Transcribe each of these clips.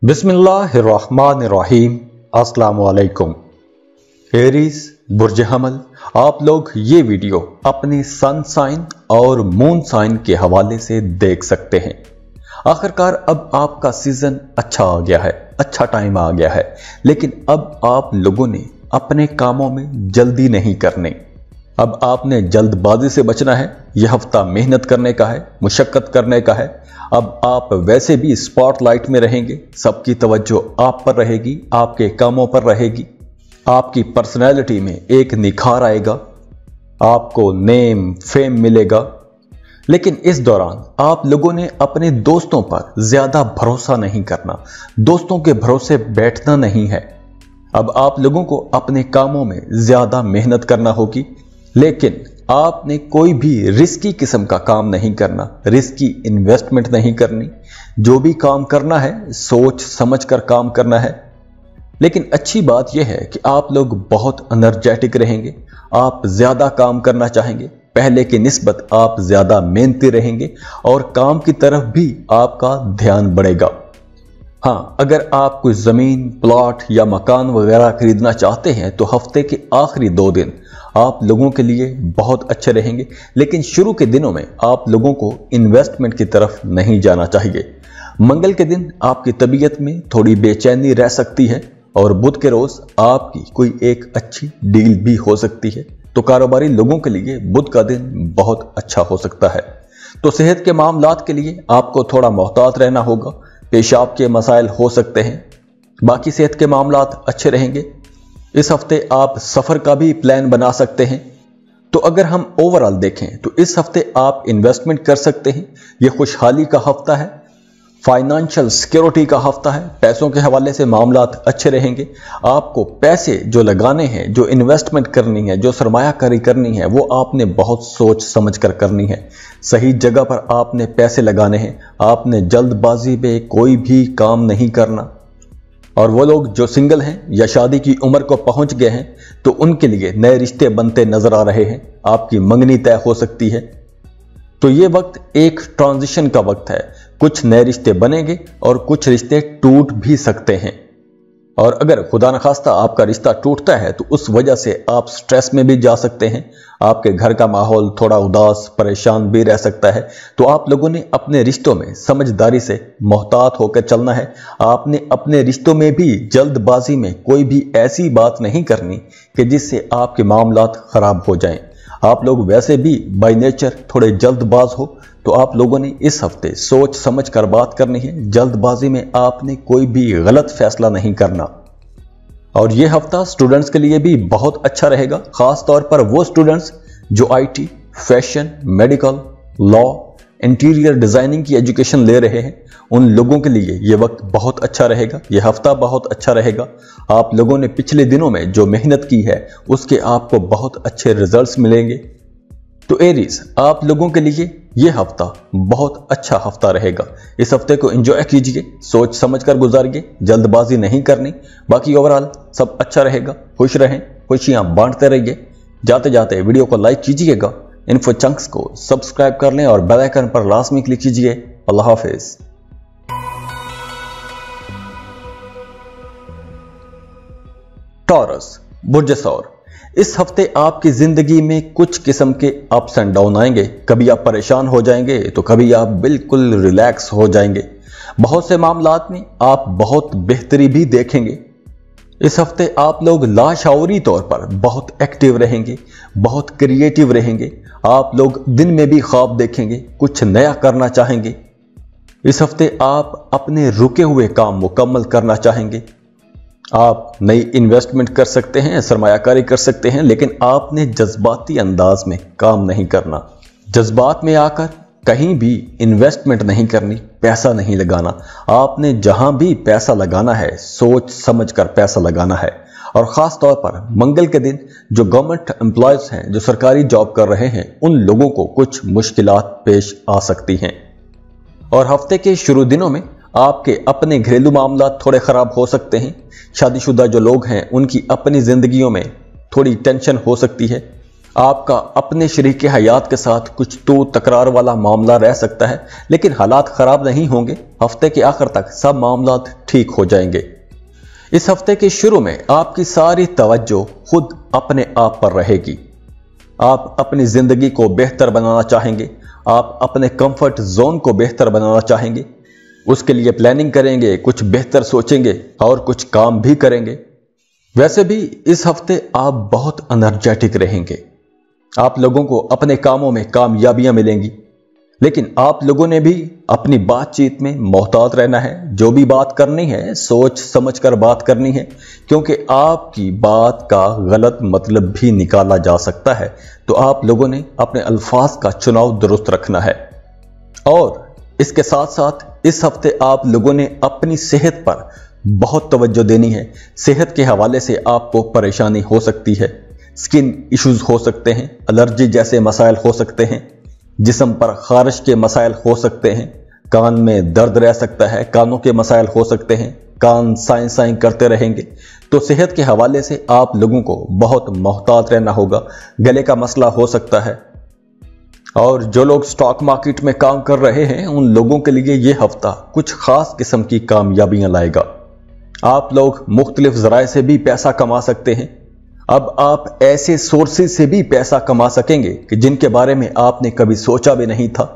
बिस्मिल्लाहिर्रहमानिर्रहीम। अस्सलाम वालेकुम। एरीज बुर्ज हमल, आप लोग ये वीडियो अपनी सन साइन और मून साइन के हवाले से देख सकते हैं। आखिरकार अब आपका सीजन अच्छा आ गया है, अच्छा टाइम आ गया है, लेकिन अब आप लोगों ने अपने कामों में जल्दी नहीं करनी। अब आपने जल्दबाजी से बचना है। यह हफ्ता मेहनत करने का है, मुशक्कत करने का है। अब आप वैसे भी स्पॉटलाइट में रहेंगे, सबकी तवज्जो आप पर रहेगी, आपके कामों पर रहेगी। आपकी पर्सनैलिटी में एक निखार आएगा, आपको नेम फेम मिलेगा। लेकिन इस दौरान आप लोगों ने अपने दोस्तों पर ज्यादा भरोसा नहीं करना, दोस्तों के भरोसे बैठना नहीं है। अब आप लोगों को अपने कामों में ज्यादा मेहनत करना होगी, लेकिन आपने कोई भी रिस्की किस्म का काम नहीं करना, रिस्की इन्वेस्टमेंट नहीं करनी। जो भी काम करना है सोच समझ कर काम करना है। लेकिन अच्छी बात यह है कि आप लोग बहुत एनर्जेटिक रहेंगे, आप ज्यादा काम करना चाहेंगे, पहले की निस्बत आप ज्यादा मेहनती रहेंगे और काम की तरफ भी आपका ध्यान बढ़ेगा। हाँ, अगर आप कोई जमीन, प्लॉट या मकान वगैरह खरीदना चाहते हैं तो हफ्ते के आखिरी 2 दिन आप लोगों के लिए बहुत अच्छे रहेंगे। लेकिन शुरू के दिनों में आप लोगों को इन्वेस्टमेंट की तरफ नहीं जाना चाहिए। मंगल के दिन आपकी तबीयत में थोड़ी बेचैनी रह सकती है और बुध के रोज आपकी कोई एक अच्छी डील भी हो सकती है। तो कारोबारी लोगों के लिए बुध का दिन बहुत अच्छा हो सकता है। तो सेहत के मामलात के लिए आपको थोड़ा मोहतात रहना होगा, पेशाब के मसाइल हो सकते हैं। बाकी सेहत के मामलात अच्छे रहेंगे। इस हफ्ते आप सफर का भी प्लान बना सकते हैं। तो अगर हम ओवरऑल देखें तो इस हफ्ते आप इन्वेस्टमेंट कर सकते हैं। यह खुशहाली का हफ्ता है, फाइनेंशियल सिक्योरिटी का हफ्ता है। पैसों के हवाले से मामलात अच्छे रहेंगे। आपको पैसे जो लगाने हैं, जो इन्वेस्टमेंट करनी है, जो सरमायाकारी करनी है, वो आपने बहुत सोच समझ कर करनी है। सही जगह पर आपने पैसे लगाने हैं। आपने जल्दबाजी में कोई भी काम नहीं करना। और वो लोग जो सिंगल हैं या शादी की उम्र को पहुंच गए हैं तो उनके लिए नए रिश्ते बनते नजर आ रहे हैं। आपकी मंगनी तय हो सकती है। तो ये वक्त एक ट्रांजिशन का वक्त है। कुछ नए रिश्ते बनेंगे और कुछ रिश्ते टूट भी सकते हैं। और अगर खुदा न खास्ता आपका रिश्ता टूटता है तो उस वजह से आप स्ट्रेस में भी जा सकते हैं। आपके घर का माहौल थोड़ा उदास, परेशान भी रह सकता है। तो आप लोगों ने अपने रिश्तों में समझदारी से मोहतात होकर चलना है। आपने अपने रिश्तों में भी जल्दबाजी में कोई भी ऐसी बात नहीं करनी कि जिससे आपके मामलात खराब हो जाएं। आप लोग वैसे भी बाय नेचर थोड़े जल्दबाज हो, तो आप लोगों ने इस हफ्ते सोच समझ कर बात करनी है। जल्दबाजी में आपने कोई भी गलत फैसला नहीं करना। और यह हफ्ता स्टूडेंट्स के लिए भी बहुत अच्छा रहेगा, खास तौर पर वो स्टूडेंट्स जो IT, fashion, medical, law, interior designing की एजुकेशन ले रहे हैं। उन लोगों के लिए यह वक्त बहुत अच्छा रहेगा, यह हफ्ता बहुत अच्छा रहेगा। आप लोगों ने पिछले दिनों में जो मेहनत की है उसके आपको बहुत अच्छे रिजल्ट्स मिलेंगे। तो एरीज, आप लोगों के लिए यह हफ्ता बहुत अच्छा हफ्ता रहेगा। इस हफ्ते को एंजॉय कीजिए, सोच समझ कर गुजारिए, जल्दबाजी नहीं करनी। बाकी ओवरऑल सब अच्छा रहेगा। खुश रहें, खुशियां बांटते रहिए। जाते जाते वीडियो को लाइक कीजिएगा, इन्फो चंक्स को सब्सक्राइब कर लें और बेल आइकन पर लाजमी क्लिक कीजिए। अल्लाह हाफिज। टॉरस बुर्ज सौर, इस हफ्ते आपकी जिंदगी में कुछ किस्म के अप्स एंड डाउन आएंगे। कभी आप परेशान हो जाएंगे तो कभी आप बिल्कुल रिलैक्स हो जाएंगे। बहुत से मामलात में आप बहुत बेहतरी भी देखेंगे। इस हफ्ते आप लोग लाशऊरी तौर पर बहुत एक्टिव रहेंगे, बहुत क्रिएटिव रहेंगे। आप लोग दिन में भी ख्वाब देखेंगे, कुछ नया करना चाहेंगे। इस हफ्ते आप अपने रुके हुए काम मुकम्मल करना चाहेंगे। आप नई इन्वेस्टमेंट कर सकते हैं, सरमायाकारी कर सकते हैं, लेकिन आपने जज्बाती अंदाज में काम नहीं करना। जज्बात में आकर कहीं भी इन्वेस्टमेंट नहीं करनी, पैसा नहीं लगाना। आपने जहां भी पैसा लगाना है सोच समझकर पैसा लगाना है। और खास तौर पर मंगल के दिन जो गवर्नमेंट एम्प्लॉयज हैं, जो सरकारी जॉब कर रहे हैं, उन लोगों को कुछ मुश्किलात पेश आ सकती हैं। और हफ्ते के शुरू दिनों में आपके अपने घरेलू मामला थोड़े खराब हो सकते हैं। शादीशुदा जो लोग हैं उनकी अपनी जिंदगियों में थोड़ी टेंशन हो सकती है। آپ کا اپنے شریک حیات کے ساتھ کچھ تو تکرار والا معاملہ رہ سکتا ہے، لیکن حالات خراب نہیں ہوں گے۔ ہفتے کے آخر تک سب معاملات ٹھیک ہو جائیں گے۔ اس ہفتے کے شروع میں آپ کی ساری توجہ خود اپنے آپ پر رہے گی۔ آپ اپنی زندگی کو بہتر بنانا چاہیں گے، آپ اپنے کمفرٹ زون کو بہتر بنانا چاہیں گے، اس کے لیے پلاننگ کریں گے، کچھ بہتر سوچیں گے اور کچھ کام بھی کریں گے۔ ویسے بھی اس ہفتے آپ بہت انرجیٹک رہیں گے۔ آپ لوگوں کو اپنے کاموں میں کامیابیاں ملیں گی، لیکن آپ لوگوں نے بھی اپنی بات چیت میں محتاط رہنا ہے۔ جو بھی بات کرنی ہے سوچ سمجھ کر بات کرنی ہے، کیونکہ آپ کی بات کا غلط مطلب بھی نکالا جا سکتا ہے، تو آپ لوگوں نے اپنے الفاظ کا چناؤ درست رکھنا ہے۔ اور اس کے ساتھ ساتھ اس ہفتے آپ لوگوں نے اپنی صحت پر بہت توجہ دینی ہے۔ صحت کے حوالے سے آپ کو پریشانی ہو سکتی ہے، سکن ایشوز ہو سکتے ہیں، الرجی جیسے مسائل ہو سکتے ہیں، جسم پر خارش کے مسائل ہو سکتے ہیں، کان میں درد رہ سکتا ہے، کانوں کے مسائل ہو سکتے ہیں، کان سائیں سائیں کرتے رہیں گے۔ تو صحت کے حوالے سے آپ لوگوں کو بہت محتاط رہنا ہوگا۔ گلے کا مسئلہ ہو سکتا ہے۔ اور جو لوگ سٹاک مارکیٹ میں کام کر رہے ہیں ان لوگوں کے لیے یہ ہفتہ کچھ خاص قسم کی کامیابیاں لائے گا۔ آپ لوگ مختلف ذرائع سے بھی پیسہ کما سکتے ہیں۔ اب آپ ایسے سورسز سے بھی پیسہ کما سکیں گے کہ جن کے بارے میں آپ نے کبھی سوچا بھی نہیں تھا۔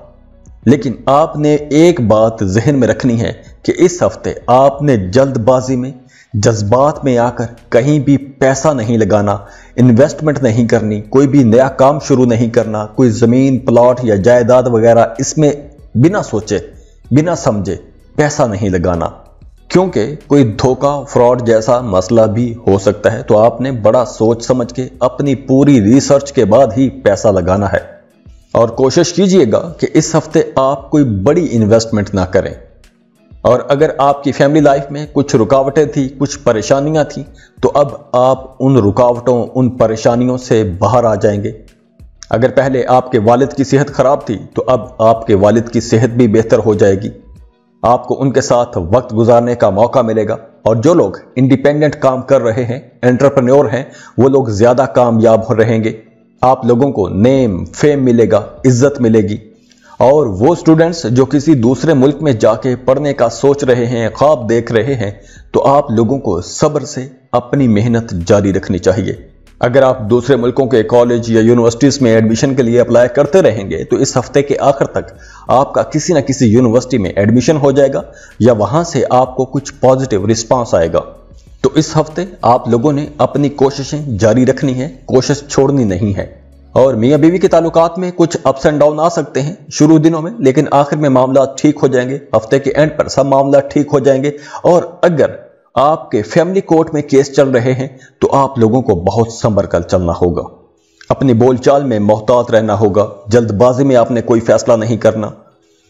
لیکن آپ نے ایک بات ذہن میں رکھنی ہے کہ اس ہفتے آپ نے جلد بازی میں، جذبات میں آ کر کہیں بھی پیسہ نہیں لگانا، انویسٹمنٹ نہیں کرنی، کوئی بھی نیا کام شروع نہیں کرنا، کوئی زمین پلاٹ یا جائیداد وغیرہ اس میں بنا سوچے بنا سمجھے پیسہ نہیں لگانا، کیونکہ کوئی دھوکہ فراڈ جیسا مسئلہ بھی ہو سکتا ہے۔ تو آپ نے بڑا سوچ سمجھ کے اپنی پوری ریسرچ کے بعد ہی پیسہ لگانا ہے۔ اور کوشش کیجئے گا کہ اس ہفتے آپ کوئی بڑی انویسٹمنٹ نہ کریں۔ اور اگر آپ کی فیملی لائف میں کچھ رکاوٹیں تھیں، کچھ پریشانیاں تھیں، تو اب آپ ان رکاوٹوں، ان پریشانیوں سے باہر آ جائیں گے۔ اگر پہلے آپ کے والد کی صحت خراب تھی تو اب آپ کے والد کی صحت بھی بہتر ہو جائے گی۔ آپ کو ان کے ساتھ وقت گزارنے کا موقع ملے گا۔ اور جو لوگ انڈیپینڈنٹ کام کر رہے ہیں، انٹرپرینور ہیں، وہ لوگ زیادہ کامیاب ہو رہیں گے۔ آپ لوگوں کو نیم، فیم ملے گا، عزت ملے گی۔ اور وہ اسٹوڈنٹس جو کسی دوسرے ملک میں جا کے پڑھنے کا سوچ رہے ہیں، خواب دیکھ رہے ہیں، تو آپ لوگوں کو صبر سے اپنی محنت جاری رکھنی چاہیے۔ اگر آپ دوسرے ملکوں کے کالج یا یونیورسٹیز میں ایڈمیشن کے لیے اپلائی کرتے رہیں گے تو اس ہفتے کے آخر تک آپ کا کسی نہ کسی یونیورسٹی میں ایڈمیشن ہو جائے گا، یا وہاں سے آپ کو کچھ پازیٹیو رسپانس آئے گا۔ تو اس ہفتے آپ لوگوں نے اپنی کوششیں جاری رکھنی ہے، کوشش چھوڑنی نہیں ہے۔ اور میاں بیوی کے تعلقات میں کچھ اپس اینڈ ڈاؤن آ سکتے ہیں شروع دنوں میں، لیکن آخر میں معاملات ٹھیک ہو جائیں گے۔ ہفتے کے اینڈ پر سب معاملات ٹھیک ہو جائیں گے۔ اور اگر آپ کے فیملی کورٹ میں کیس چل رہے ہیں تو آپ لوگوں کو بہت سنبھل کر چلنا ہوگا، اپنی بول چال میں محتاط رہنا ہوگا، جلد بازی میں آپ نے کوئی فیصلہ نہیں کرنا۔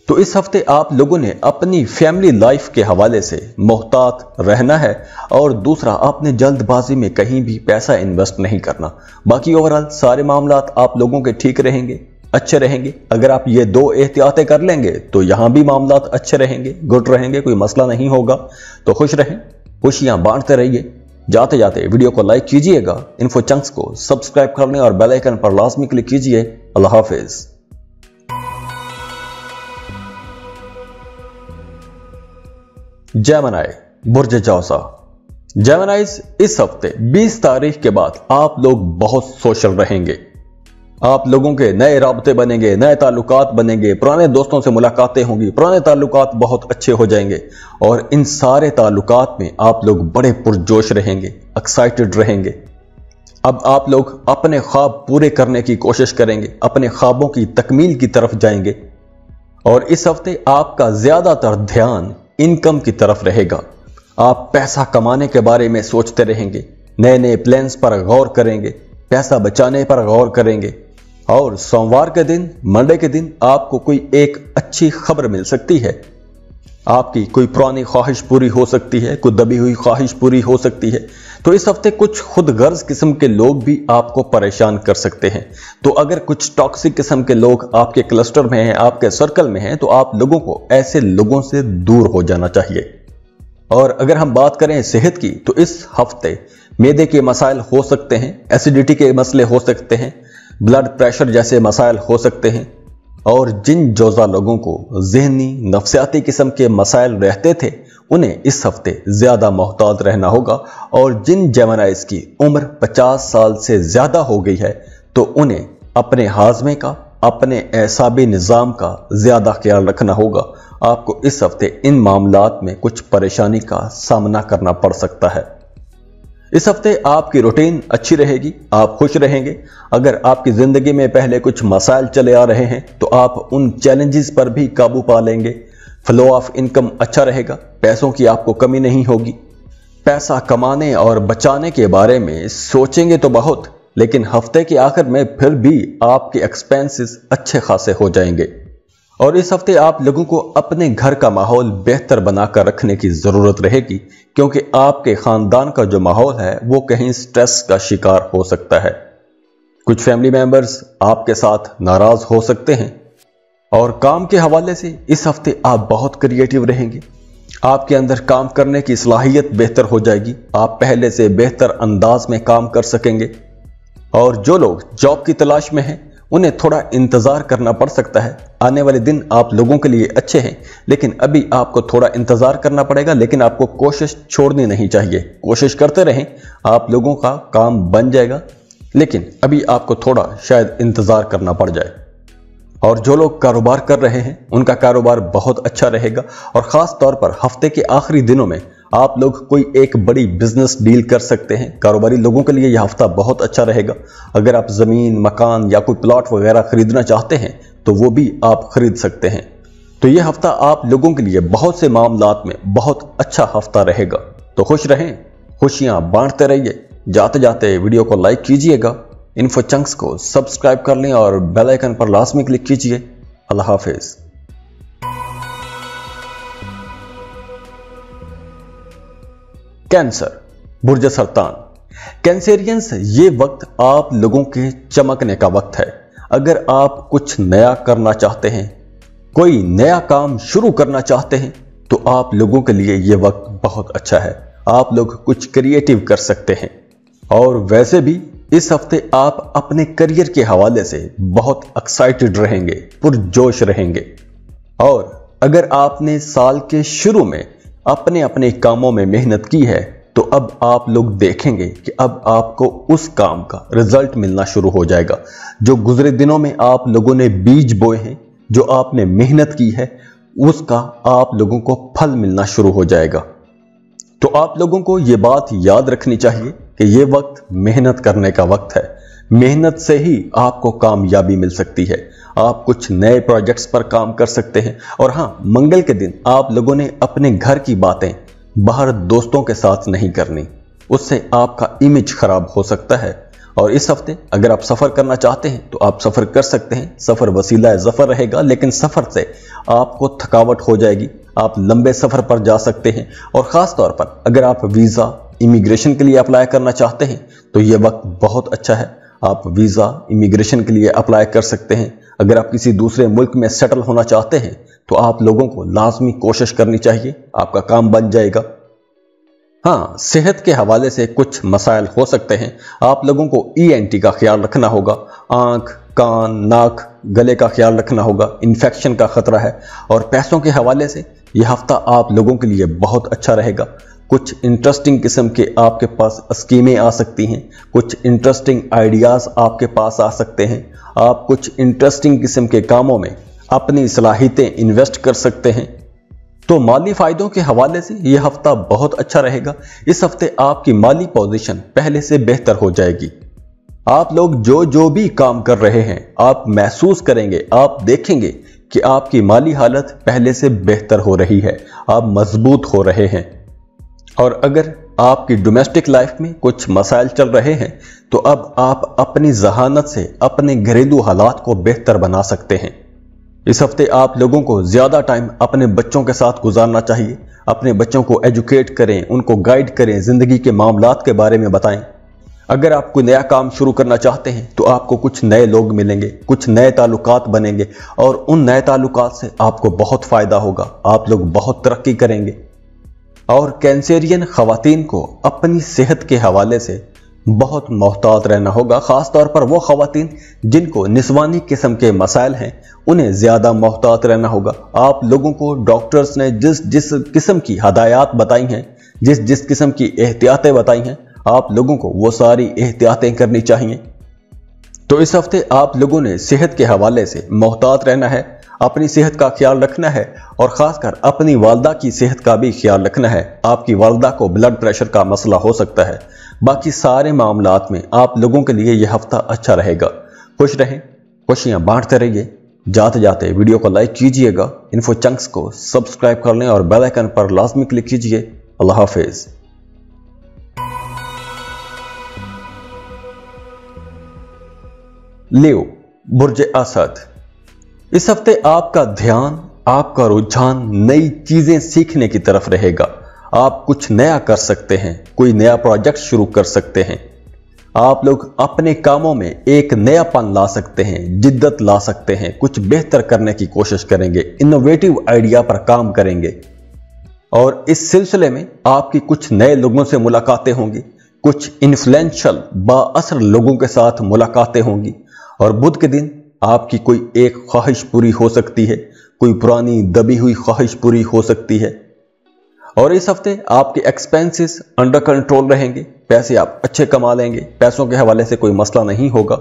تو اس ہفتے آپ لوگوں نے اپنی فیملی لائف کے حوالے سے محتاط رہنا ہے، اور دوسرا آپ نے جلد بازی میں کہیں بھی پیسہ انویسٹ نہیں کرنا۔ باقی اوورال سارے معاملات آپ لوگوں کے ٹھیک رہیں گے، اچھے رہیں گے۔ اگر آپ یہ دو احتیاطیں کر لیں گے تو یہاں بھی معاملات اچھے رہیں گے، گڈ رہیں گے، کوئی مسئلہ نہیں ہوگا۔ تو خوش رہیں، خوشیاں بانٹتے رہیے۔ جاتے جاتے ویڈیو کو لائک کیجئے گا، انفو چنکس کو سبسکرائب کر لیں اور بیل آئیکن پر لازمی کلک کیجئے۔ اللہ حافظ۔ جیمنائی، برج جوزا۔ جیمنائیز اس ہفتے 20 تاریخ کے بعد آپ لوگ بہت سوشل رہیں گے۔ آپ لوگوں کے نئے رابطے بنیں گے، نئے تعلقات بنیں گے، پرانے دوستوں سے ملاقاتیں ہوں گی، پرانے تعلقات بہت اچھے ہو جائیں گے، اور ان سارے تعلقات میں آپ لوگ بڑے پرجوش رہیں گے، ایکسائٹڈ رہیں گے۔ اب آپ لوگ اپنے خواب پورے کرنے کی کوشش کریں گے، اپنے خوابوں کی تکمیل کی طرف جائیں گے۔ اور اس ہفتے آپ کا زیادہ تر دھیان انکم کی طرف رہے گا۔ آپ پیسہ کمانے کے بارے میں سوچتے رہیں گے، نئے نئے پلانز پر غور کریں گے، پیسہ بچانے پر غور کریں گے۔ اور سوموار کے دن، منڈے کے دن آپ کو کوئی ایک اچھی خبر مل سکتی ہے۔ آپ کی کوئی پرانی خواہش پوری ہو سکتی ہے، کوئی دبی ہوئی خواہش پوری ہو سکتی ہے۔ تو اس ہفتے کچھ خود غرض قسم کے لوگ بھی آپ کو پریشان کر سکتے ہیں۔ تو اگر کچھ ٹاکسک قسم کے لوگ آپ کے کلسٹر میں ہیں، آپ کے سرکل میں ہیں، تو آپ لوگوں کو ایسے لوگوں سے دور ہو جانا چاہیے۔ اور اگر ہم بات کریں صحت کی، تو اس ہفتے معدے کے مسائل ہو سکتے ہیں، ایسیڈیٹی کے مسئلے ہو سکتے ہیں، ब्लड प्रेशर जैसे मसाइल हो सकते हैं। और जिन जोजा लोगों को ज़हनी नफ्सियाती किस्म के मसाइल रहते थे उन्हें इस हफ्ते ज़्यादा मोहतात रहना होगा। और जिन जेमिनाइज की उम्र 50 साल से ज़्यादा हो गई है तो उन्हें अपने हाजमे का, अपने एसाबी निज़ाम का ज़्यादा ख्याल रखना होगा। आपको इस हफ्ते इन मामलात में कुछ परेशानी का सामना करना पड़ सकता है। इस हफ्ते आपकी रूटीन अच्छी रहेगी, आप खुश रहेंगे। अगर आपकी ज़िंदगी में पहले कुछ मसाइल चले आ रहे हैं तो आप उन चैलेंजेस पर भी काबू पा लेंगे। फ्लो ऑफ इनकम अच्छा रहेगा, पैसों की आपको कमी नहीं होगी। पैसा कमाने और बचाने के बारे में सोचेंगे तो बहुत, लेकिन हफ्ते के आखिर में फिर भी आपके एक्सपेंसेस अच्छे खासे हो जाएंगे। और इस हफ्ते आप लोगों को अपने घर का माहौल बेहतर बनाकर रखने की ज़रूरत रहेगी, क्योंकि आपके ख़ानदान का जो माहौल है वो कहीं स्ट्रेस का शिकार हो सकता है। कुछ फैमिली मेंबर्स आपके साथ नाराज़ हो सकते हैं। और काम के हवाले से इस हफ्ते आप बहुत क्रिएटिव रहेंगे। आपके अंदर काम करने की सलाहियत बेहतर हो जाएगी, आप पहले से बेहतर अंदाज में काम कर सकेंगे। और जो लोग जॉब की तलाश में हैं उन्हें थोड़ा इंतज़ार करना पड़ सकता है। आने वाले दिन आप लोगों के लिए अच्छे हैं, लेकिन अभी आपको थोड़ा इंतज़ार करना पड़ेगा। लेकिन आपको कोशिश छोड़नी नहीं चाहिए, कोशिश करते रहें, आप लोगों का काम बन जाएगा। लेकिन अभी आपको थोड़ा शायद इंतज़ार करना पड़ जाए। और जो लोग कारोबार कर रहे हैं उनका कारोबार बहुत अच्छा रहेगा। और ख़ास तौर पर हफ्ते के आखिरी दिनों में आप लोग कोई एक बड़ी बिजनेस डील कर सकते हैं। कारोबारी लोगों के लिए यह हफ्ता बहुत अच्छा रहेगा। अगर आप ज़मीन, मकान या कोई प्लॉट वगैरह खरीदना चाहते हैं तो वो भी आप खरीद सकते हैं। तो यह हफ्ता आप लोगों के लिए बहुत से मामलात में बहुत अच्छा हफ्ता रहेगा। तो खुश रहें, खुशियां बांटते रहिए। जाते जाते वीडियो को लाइक कीजिएगा, इन्फो चंक्स को सब्सक्राइब कर लें और बेल आइकन पर लाजमी क्लिक कीजिए। अल्लाह हाफिज। कैंसर, बुर्ज सरतान। कैंसेरियंस, ये वक्त आप लोगों के चमकने का वक्त है। अगर आप कुछ नया करना चाहते हैं, कोई नया काम शुरू करना चाहते हैं तो आप लोगों के लिए यह वक्त बहुत अच्छा है। आप लोग कुछ क्रिएटिव कर सकते हैं। और वैसे भी इस हफ्ते आप अपने करियर के हवाले से बहुत एक्साइटेड रहेंगे, पुरजोश रहेंगे। और अगर आपने साल के शुरू में अपने अपने कामों में मेहनत की है तो अब आप लोग देखेंगे कि अब आपको उस काम का रिजल्ट मिलना शुरू हो जाएगा। जो गुजरे दिनों में आप लोगों ने बीज बोए हैं, जो आपने मेहनत की है, उसका आप लोगों को फल मिलना शुरू हो जाएगा। तो आप लोगों को यह बात याद रखनी चाहिए कि यह वक्त मेहनत करने का वक्त है। मेहनत से ही आपको कामयाबी मिल सकती है। आप कुछ नए प्रोजेक्ट्स पर काम कर सकते हैं। और हाँ, मंगल के दिन आप लोगों ने अपने घर की बातें बाहर दोस्तों के साथ नहीं करनी, उससे आपका इमेज खराब हो सकता है। और इस हफ्ते अगर आप सफर करना चाहते हैं तो आप सफर कर सकते हैं। सफर वसीला ज़फर रहेगा, लेकिन सफर से आपको थकावट हो जाएगी। आप लंबे सफर पर जा सकते हैं। और खास तौर पर अगर आप वीजा, इमिग्रेशन के लिए अप्लाई करना चाहते हैं तो यह वक्त बहुत अच्छा है। आप वीजा, इमिग्रेशन के लिए अप्लाई कर सकते हैं। अगर आप किसी दूसरे मुल्क में सेटल होना चाहते हैं तो आप लोगों को लाजमी कोशिश करनी चाहिए, आपका काम बन जाएगा। हाँ, सेहत के हवाले से कुछ मसाइल हो सकते हैं। आप लोगों को ENT का ख्याल रखना होगा। आंख, कान, नाक, गले का ख्याल रखना होगा। इन्फेक्शन का खतरा है। और पैसों के हवाले से यह हफ्ता आप लोगों के लिए बहुत अच्छा रहेगा। कुछ इंटरेस्टिंग किस्म के आपके पास स्कीमें आ सकती हैं। कुछ इंटरेस्टिंग आइडियाज आपके पास आ सकते हैं। आप कुछ इंटरेस्टिंग किस्म के कामों में अपनी सलाहियतें इन्वेस्ट कर सकते हैं। तो माली फायदों के हवाले से यह हफ्ता बहुत अच्छा रहेगा। इस हफ्ते आपकी माली पोजीशन पहले से बेहतर हो जाएगी। आप लोग जो भी काम कर रहे हैं आप महसूस करेंगे, आप देखेंगे कि आपकी माली हालत पहले से बेहतर हो रही है, आप मजबूत हो रहे हैं। और अगर आपकी डोमेस्टिक लाइफ में कुछ मसाइल चल रहे हैं तो अब आप अपनी जहानत से अपने घरेलू हालात को बेहतर बना सकते हैं। इस हफ्ते आप लोगों को ज्यादा टाइम अपने बच्चों के साथ गुजारना चाहिए। अपने बच्चों को एजुकेट करें, उनको गाइड करें, जिंदगी के मामलात के बारे में बताएं। अगर आप कोई नया काम शुरू करना चाहते हैं तो आपको कुछ नए लोग मिलेंगे, कुछ नए ताल्लुकात बनेंगे और उन नए ताल्लुकात से आपको बहुत फायदा होगा। आप लोग बहुत तरक्की करेंगे। और कैंसेरियन खवातीन को अपनी सेहत के हवाले से बहुत मोहतात रहना होगा। खास तौर पर वो खवातीन जिनको निस्वानी किस्म के मसाइल हैं, उन्हें ज्यादा मोहतात रहना होगा। आप लोगों को डॉक्टर्स ने जिस जिस किस्म की हदायत बताई हैं, जिस जिस किस्म की एहतियातें बताई हैं, आप लोगों को वो सारी एहतियातें करनी चाहिए। तो इस हफ्ते आप लोगों ने सेहत के हवाले से मोहतात रहना है, अपनी सेहत का ख्याल रखना है और खासकर अपनी वालदा की सेहत का भी ख्याल रखना है। आपकी वालदा को ब्लड प्रेशर का मसला हो सकता है। बाकी सारे मामलात में आप लोगों के लिए यह हफ्ता अच्छा रहेगा। खुश रहें, खुशियां बांटते रहिए। जाते जाते वीडियो को लाइक कीजिएगा, इन्फो चंक्स को सब्सक्राइब कर लें और बेल आइकन पर लाजमी क्लिक कीजिए। अल्लाह हाफिज। लियो, बुर्ज असद। इस हफ्ते आपका ध्यान, आपका रुझान नई चीजें सीखने की तरफ रहेगा। आप कुछ नया कर सकते हैं, कोई नया प्रोजेक्ट शुरू कर सकते हैं। आप लोग अपने कामों में एक नयापन ला सकते हैं, जिद्दत ला सकते हैं, कुछ बेहतर करने की कोशिश करेंगे, इनोवेटिव आइडिया पर काम करेंगे। और इस सिलसिले में आपकी कुछ नए लोगों से मुलाकातें होंगी, कुछ इन्फ्लुएंशियल बाअसर लोगों के साथ मुलाकातें होंगी। और बुध के दिन आपकी कोई एक ख्वाहिश पूरी हो सकती है, कोई पुरानी दबी हुई ख्वाहिश पूरी हो सकती है। और इस हफ्ते आपके एक्सपेंसेस अंडर कंट्रोल रहेंगे, पैसे आप अच्छे कमा लेंगे, पैसों के हवाले से कोई मसला नहीं होगा।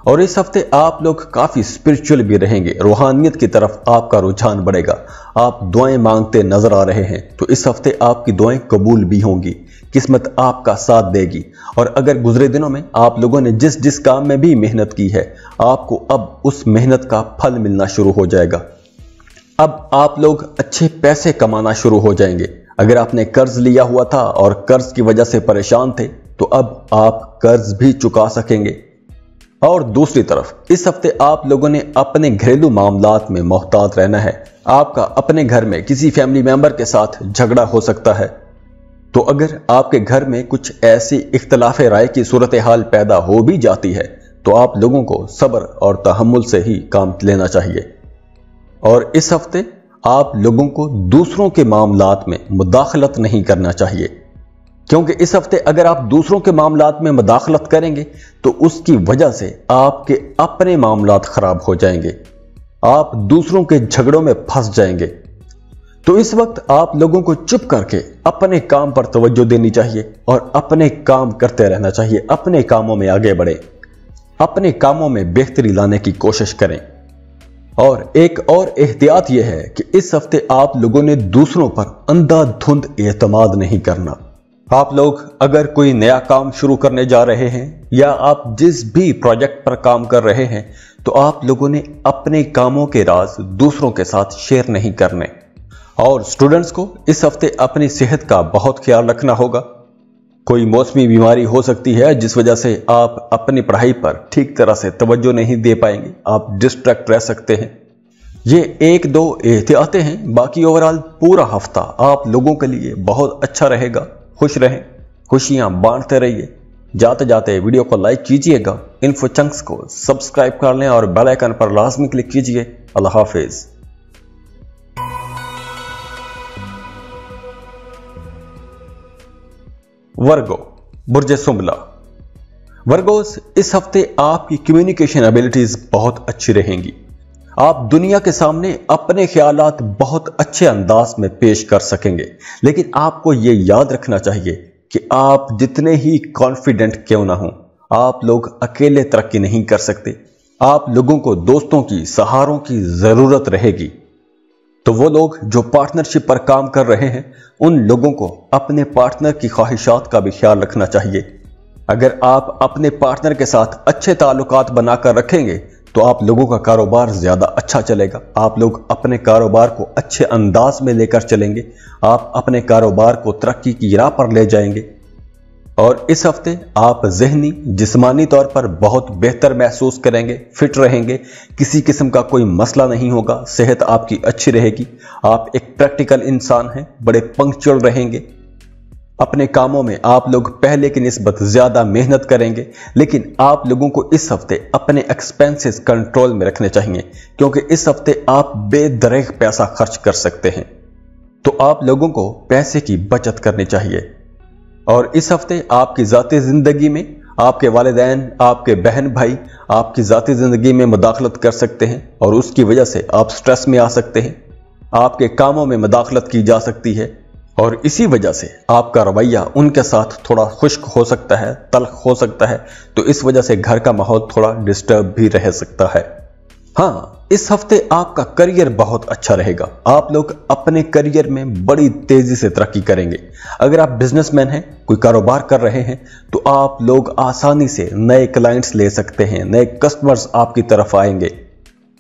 और इस हफ्ते आप लोग काफी स्पिरिचुअल भी रहेंगे, रूहानियत की तरफ आपका रुझान बढ़ेगा। आप दुआएं मांगते नजर आ रहे हैं, तो इस हफ्ते आपकी दुआएं कबूल भी होंगी, किस्मत आपका साथ देगी। और अगर गुजरे दिनों में आप लोगों ने जिस जिस काम में भी मेहनत की है, आपको अब उस मेहनत का फल मिलना शुरू हो जाएगा। अब आप लोग अच्छे पैसे कमाना शुरू हो जाएंगे। अगर आपने कर्ज लिया हुआ था और कर्ज की वजह से परेशान थे, तो अब आप कर्ज भी चुका सकेंगे। और दूसरी तरफ इस हफ्ते आप लोगों ने अपने घरेलू मामलात में मोहतात रहना है। आपका अपने घर में किसी फैमिली मेंबर के साथ झगड़ा हो सकता है। तो अगर आपके घर में कुछ ऐसी इख्तलाफ राय की सूरत हाल पैदा हो भी जाती है, तो आप लोगों को सब्र और तहम्मुल से ही काम लेना चाहिए। और इस हफ्ते आप लोगों को दूसरों के मामलात में मुदाखलत नहीं करना चाहिए, क्योंकि इस हफ्ते अगर आप दूसरों के मामलात में मुदाखलत करेंगे तो उसकी वजह से आपके अपने मामलात खराब हो जाएंगे, आप दूसरों के झगड़ों में फंस जाएंगे। तो इस वक्त आप लोगों को चुप करके अपने काम पर तवज्जो देनी चाहिए और अपने काम करते रहना चाहिए। अपने कामों में आगे बढ़े, अपने कामों में बेहतरी लाने की कोशिश करें। और एक और एहतियात यह है कि इस हफ्ते आप लोगों ने दूसरों पर अंधाधुंध एतमाद नहीं करना। आप लोग अगर कोई नया काम शुरू करने जा रहे हैं या आप जिस भी प्रोजेक्ट पर काम कर रहे हैं, तो आप लोगों ने अपने कामों के राज दूसरों के साथ शेयर नहीं करने। और स्टूडेंट्स को इस हफ्ते अपनी सेहत का बहुत ख्याल रखना होगा। कोई मौसमी बीमारी हो सकती है जिस वजह से आप अपनी पढ़ाई पर ठीक तरह से तवज्जो नहीं दे पाएंगे, आप डिस्ट्रैक्ट रह सकते हैं। ये एक दो एहतियातें हैं, बाकी ओवरऑल पूरा हफ्ता आप लोगों के लिए बहुत अच्छा रहेगा। खुश रहें, खुशियां बांटते रहिए। जाते जाते वीडियो को लाइक कीजिएगा, इन्फो चंक्स को सब्सक्राइब कर लें और बेल आइकन पर लाजमी क्लिक कीजिए। अल्लाह हाफिज। वर्गो, बुर्ज सुंबला। वर्गोस, इस हफ्ते आपकी कम्युनिकेशन एबिलिटीज बहुत अच्छी रहेंगी। आप दुनिया के सामने अपने ख्यालात बहुत अच्छे अंदाज में पेश कर सकेंगे। लेकिन आपको यह याद रखना चाहिए कि आप जितने ही कॉन्फिडेंट क्यों ना हो, आप लोग अकेले तरक्की नहीं कर सकते। आप लोगों को दोस्तों की, सहारों की जरूरत रहेगी। तो वो लोग जो पार्टनरशिप पर काम कर रहे हैं, उन लोगों को अपने पार्टनर की ख्वाहिशात का भी ख्याल रखना चाहिए। अगर आप अपने पार्टनर के साथ अच्छे ताल्लुकात बनाकर रखेंगे, तो आप लोगों का कारोबार ज्यादा अच्छा चलेगा। आप लोग अपने कारोबार को अच्छे अंदाज में लेकर चलेंगे, आप अपने कारोबार को तरक्की की राह पर ले जाएंगे। और इस हफ्ते आप ज़हनी, जिस्मानी तौर पर बहुत बेहतर महसूस करेंगे, फिट रहेंगे, किसी किस्म का कोई मसला नहीं होगा, सेहत आपकी अच्छी रहेगी। आप एक प्रैक्टिकल इंसान हैं, बड़े पंक्चुअल रहेंगे। अपने कामों में आप लोग पहले की निस्बत ज्यादा मेहनत करेंगे। लेकिन आप लोगों को इस हफ्ते अपने एक्सपेंसेस कंट्रोल में रखने चाहिए, क्योंकि इस हफ्ते आप बेदरेग पैसा खर्च कर सकते हैं। तो आप लोगों को पैसे की बचत करनी चाहिए। और इस हफ्ते आपकी ज़ाती ज़िंदगी में आपके वालिदैन, आपके बहन भाई आपकी ज़ाती ज़िंदगी में मुदाखलत कर सकते हैं और उसकी वजह से आप स्ट्रेस में आ सकते हैं। आपके कामों में मुदाखलत की जा सकती है और इसी वजह से आपका रवैया उनके साथ थोड़ा खुश्क हो सकता है, तल्ख हो सकता है। तो इस वजह से घर का माहौल थोड़ा डिस्टर्ब भी रह सकता है। हाँ, इस हफ्ते आपका करियर बहुत अच्छा रहेगा। आप लोग अपने करियर में बड़ी तेजी से तरक्की करेंगे। अगर आप बिजनेसमैन हैं, कोई कारोबार कर रहे हैं, तो आप लोग आसानी से नए क्लाइंट्स ले सकते हैं, नए कस्टमर्स आपकी तरफ आएंगे।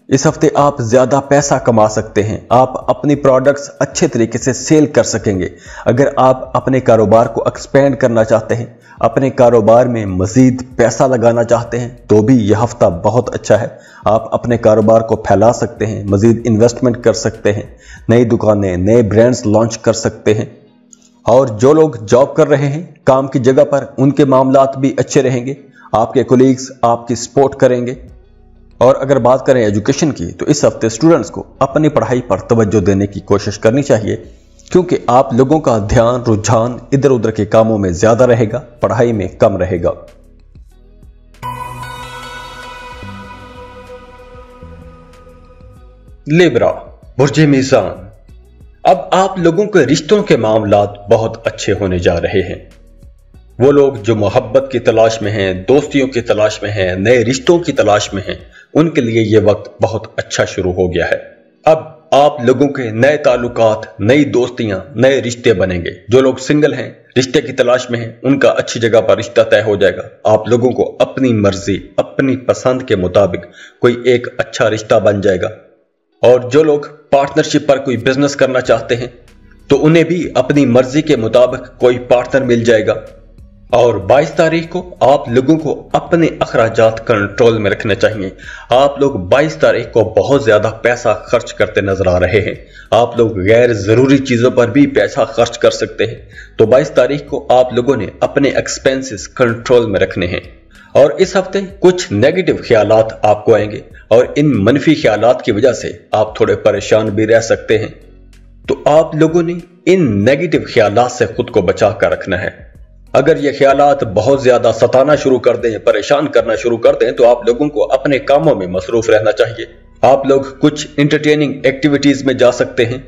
इस हफ्ते आप ज्यादा पैसा कमा सकते हैं। आप अपनी प्रोडक्ट्स अच्छे तरीके से सेल कर सकेंगे। अगर आप अपने कारोबार को एक्सपेंड करना चाहते हैं, अपने कारोबार में मजीद पैसा लगाना चाहते हैं, तो भी यह हफ्ता बहुत अच्छा है। आप अपने कारोबार को फैला सकते हैं, मजीद इन्वेस्टमेंट कर सकते हैं, नई दुकानें, नए ब्रांड्स लॉन्च कर सकते हैं। और जो लोग जॉब कर रहे हैं काम की जगह पर, उनके मामलात भी अच्छे रहेंगे। आपके कोलीग्स आपकी सपोर्ट करेंगे। और अगर बात करें एजुकेशन की, तो इस हफ्ते स्टूडेंट्स को अपनी पढ़ाई पर तवज्जो देने की कोशिश करनी चाहिए, क्योंकि आप लोगों का ध्यान, रुझान इधर उधर के कामों में ज्यादा रहेगा, पढ़ाई में कम रहेगा। लिब्रा, बुर्जे मीज़ान। अब आप लोगों के रिश्तों के मामलात बहुत अच्छे होने जा रहे हैं। वो लोग जो मोहब्बत की तलाश में हैं, दोस्तियों की तलाश में हैं, नए रिश्तों की तलाश में हैं, उनके लिए ये वक्त बहुत अच्छा शुरू हो गया है। अब आप लोगों के नए ताल्लुकात, नई दोस्तियां, नए रिश्ते बनेंगे। जो लोग सिंगल हैं, रिश्ते की तलाश में हैं, उनका अच्छी जगह पर रिश्ता तय हो जाएगा। आप लोगों को अपनी मर्जी, अपनी पसंद के मुताबिक कोई एक अच्छा रिश्ता बन जाएगा। और जो लोग पार्टनरशिप पर कोई बिजनेस करना चाहते हैं, तो उन्हें भी अपनी मर्जी के मुताबिक कोई पार्टनर मिल जाएगा। और 22 तारीख को आप लोगों को अपने अखराजात कंट्रोल में रखने चाहिए। आप लोग 22 तारीख को बहुत ज्यादा पैसा खर्च करते नजर आ रहे हैं। आप लोग गैर जरूरी चीजों पर भी पैसा खर्च कर सकते हैं। तो 22 तारीख को आप लोगों ने अपने एक्सपेंसेस कंट्रोल में रखने हैं। और इस हफ्ते कुछ नेगेटिव ख्यालात आपको आएंगे और इन मनफी ख्यालात की वजह से आप थोड़े परेशान भी रह सकते हैं। तो आप लोगों ने इन नेगेटिव ख्यालात से खुद को बचा कर रखना है। अगर ये ख्यालात बहुत ज्यादा सताना शुरू कर दें, परेशान करना शुरू कर दें, तो आप लोगों को अपने कामों में मसरूफ रहना चाहिए। आप लोग कुछ एंटरटेनिंग एक्टिविटीज में जा सकते हैं,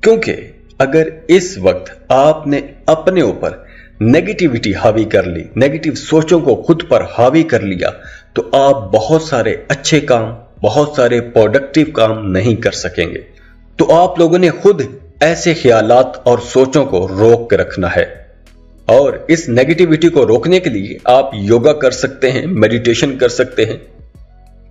क्योंकि अगर इस वक्त आपने अपने ऊपर नेगेटिविटी हावी कर ली, नेगेटिव सोचों को खुद पर हावी कर लिया, तो आप बहुत सारे अच्छे काम, बहुत सारे प्रोडक्टिव काम नहीं कर सकेंगे। तो आप लोगों ने खुद ऐसे ख्यालात और सोचों को रोक के रखना है। और इस नेगेटिविटी को रोकने के लिए आप योगा कर सकते हैं, मेडिटेशन कर सकते हैं।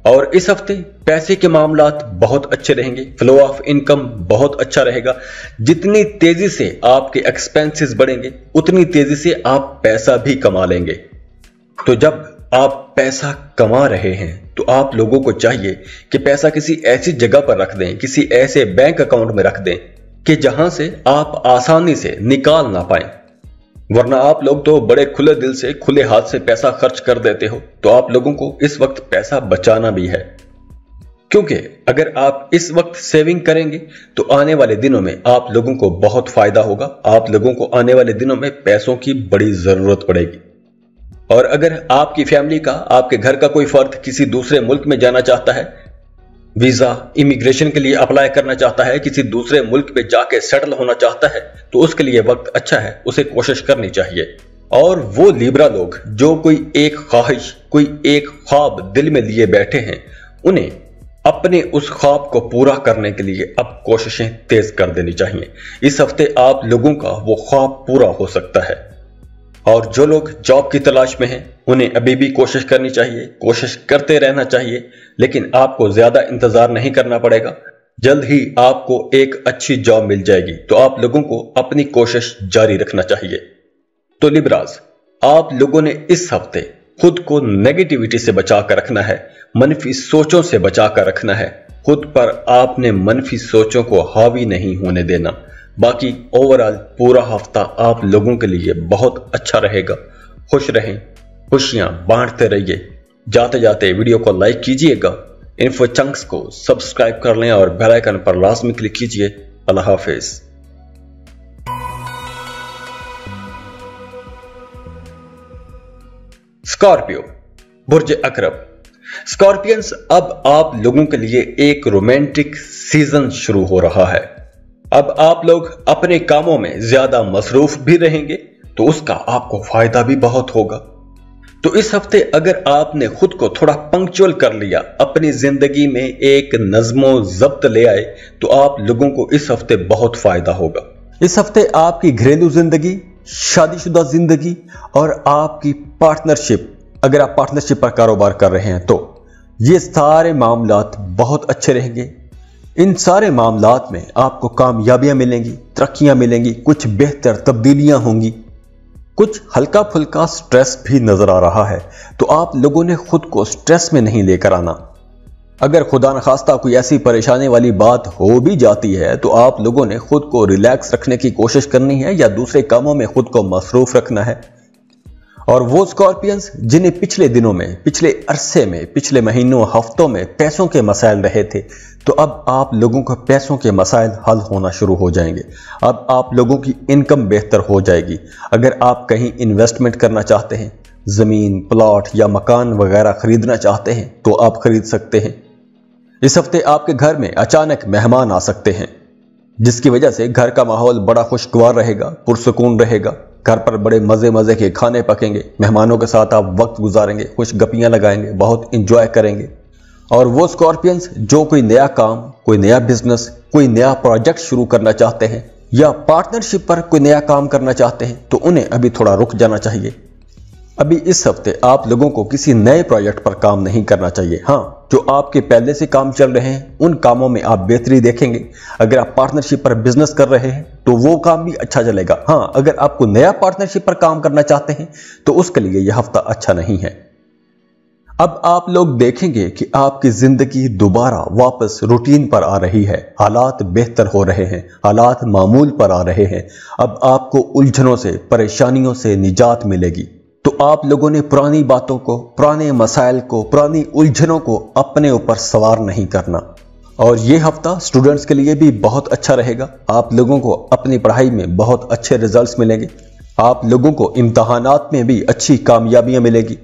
और इस हफ्ते पैसे के मामलात बहुत अच्छे रहेंगे, फ्लो ऑफ इनकम बहुत अच्छा रहेगा। जितनी तेजी से आपके एक्सपेंसेस बढ़ेंगे, उतनी तेजी से आप पैसा भी कमा लेंगे। तो जब आप पैसा कमा रहे हैं, तो आप लोगों को चाहिए कि पैसा किसी ऐसी जगह पर रख दें, किसी ऐसे बैंक अकाउंट में रख दें कि जहां से आप आसानी से निकाल ना पाएं। वरना आप लोग तो बड़े खुले दिल से, खुले हाथ से पैसा खर्च कर देते हो। तो आप लोगों को इस वक्त पैसा बचाना भी है, क्योंकि अगर आप इस वक्त सेविंग करेंगे तो आने वाले दिनों में आप लोगों को बहुत फायदा होगा। आप लोगों को आने वाले दिनों में पैसों की बड़ी जरूरत पड़ेगी। और अगर आपकी फैमिली का, आपके घर का कोई फर्द किसी दूसरे मुल्क में जाना चाहता है, वीजा, इमिग्रेशन के लिए अप्लाई करना चाहता है, किसी दूसरे मुल्क में जाके सेटल होना चाहता है, तो उसके लिए वक्त अच्छा है, उसे कोशिश करनी चाहिए। और वो लिब्रा लोग जो कोई एक ख्वाहिश, कोई एक ख्वाब दिल में लिए बैठे हैं, उन्हें अपने उस ख्वाब को पूरा करने के लिए अब कोशिशें तेज कर देनी चाहिए। इस हफ्ते आप लोगों का वो ख्वाब पूरा हो सकता है। और जो लोग जॉब की तलाश में हैं, उन्हें अभी भी कोशिश करनी चाहिए, कोशिश करते रहना चाहिए। लेकिन आपको ज्यादा इंतजार नहीं करना पड़ेगा, जल्द ही आपको एक अच्छी जॉब मिल जाएगी। तो आप लोगों को अपनी कोशिश जारी रखना चाहिए। तो लिब्राज, आप लोगों ने इस हफ्ते खुद को नेगेटिविटी से बचा कर रखना है, मनफी सोचों से बचा कर रखना है। खुद पर आपने मनफी सोचों को हावी नहीं होने देना। बाकी ओवरऑल पूरा हफ्ता आप लोगों के लिए बहुत अच्छा रहेगा। खुश रहें, खुशियां बांटते रहिए। जाते जाते वीडियो को लाइक कीजिएगा, इन्फो चंक्स को सब्सक्राइब कर लें और बेल आइकन पर लाजमी क्लिक कीजिए। अल्लाह हाफिज। स्कॉर्पियो, बुर्ज अकरब। स्कॉर्पियंस, अब आप लोगों के लिए एक रोमांटिक सीजन शुरू हो रहा है। अब आप लोग अपने कामों में ज्यादा मसरूफ भी रहेंगे तो उसका आपको फायदा भी बहुत होगा। तो इस हफ्ते अगर आपने खुद को थोड़ा पंक्चुअल कर लिया, अपनी जिंदगी में एक नज़्मो ज़ब्त ले आए, तो आप लोगों को इस हफ्ते बहुत फायदा होगा। इस हफ्ते आपकी घरेलू जिंदगी, शादीशुदा जिंदगी और आपकी पार्टनरशिप, अगर आप पार्टनरशिप पर कारोबार कर रहे हैं तो ये सारे मामलात बहुत अच्छे रहेंगे। इन सारे मामलात में आपको कामयाबियां मिलेंगी, तरक्कियां मिलेंगी, कुछ बेहतर तब्दीलियां होंगी, कुछ हल्का फुल्का स्ट्रेस भी नजर आ रहा है। तो आप लोगों ने खुद को स्ट्रेस में नहीं लेकर आना। अगर खुदा न खास्ता कोई ऐसी परेशानी वाली बात हो भी जाती है तो आप लोगों ने खुद को रिलैक्स रखने की कोशिश करनी है या दूसरे कामों में खुद को मसरूफ रखना है। और वो स्कॉर्पियंस जिन्हें पिछले दिनों में, पिछले अरसे में, पिछले महीनों, हफ्तों में पैसों के मसाइल रहे थे, तो अब आप लोगों को पैसों के मसाइल हल होना शुरू हो जाएंगे। अब आप लोगों की इनकम बेहतर हो जाएगी। अगर आप कहीं इन्वेस्टमेंट करना चाहते हैं, जमीन, प्लॉट या मकान वगैरह खरीदना चाहते हैं तो आप खरीद सकते हैं। इस हफ्ते आपके घर में अचानक मेहमान आ सकते हैं, जिसकी वजह से घर का माहौल बड़ा खुशगवार रहेगा, पुरसुकून रहेगा। घर पर बड़े मजे मजे के खाने पकेंगे, मेहमानों के साथ आप वक्त गुजारेंगे, कुछ गपियां लगाएंगे, बहुत इंजॉय करेंगे। और वो स्कॉर्पियंस जो कोई नया काम, कोई नया बिजनेस, कोई नया प्रोजेक्ट शुरू करना चाहते हैं या पार्टनरशिप पर कोई नया काम करना चाहते हैं तो उन्हें अभी थोड़ा रुक जाना चाहिए। अभी इस हफ्ते आप लोगों को किसी नए प्रोजेक्ट पर काम नहीं करना चाहिए। हाँ, जो आपके पहले से काम चल रहे हैं उन कामों में आप बेहतरी देखेंगे। अगर आप पार्टनरशिप पर बिजनेस कर रहे हैं तो वो काम भी अच्छा चलेगा। हाँ, अगर आपको नया पार्टनरशिप पर काम करना चाहते हैं तो उसके लिए यह हफ्ता अच्छा नहीं है। अब आप लोग देखेंगे कि आपकी जिंदगी दोबारा वापस रूटीन पर आ रही है, हालात बेहतर हो रहे हैं, हालात मामूल पर आ रहे हैं। अब आपको उलझनों से, परेशानियों से निजात मिलेगी। तो आप लोगों ने पुरानी बातों को, पुराने मसाइल को, पुरानी उलझनों को अपने ऊपर सवार नहीं करना। और ये हफ्ता स्टूडेंट्स के लिए भी बहुत अच्छा रहेगा। आप लोगों को अपनी पढ़ाई में बहुत अच्छे रिजल्ट्स मिलेंगे। आप लोगों को इम्तहानात में भी अच्छी कामयाबियां मिलेगी।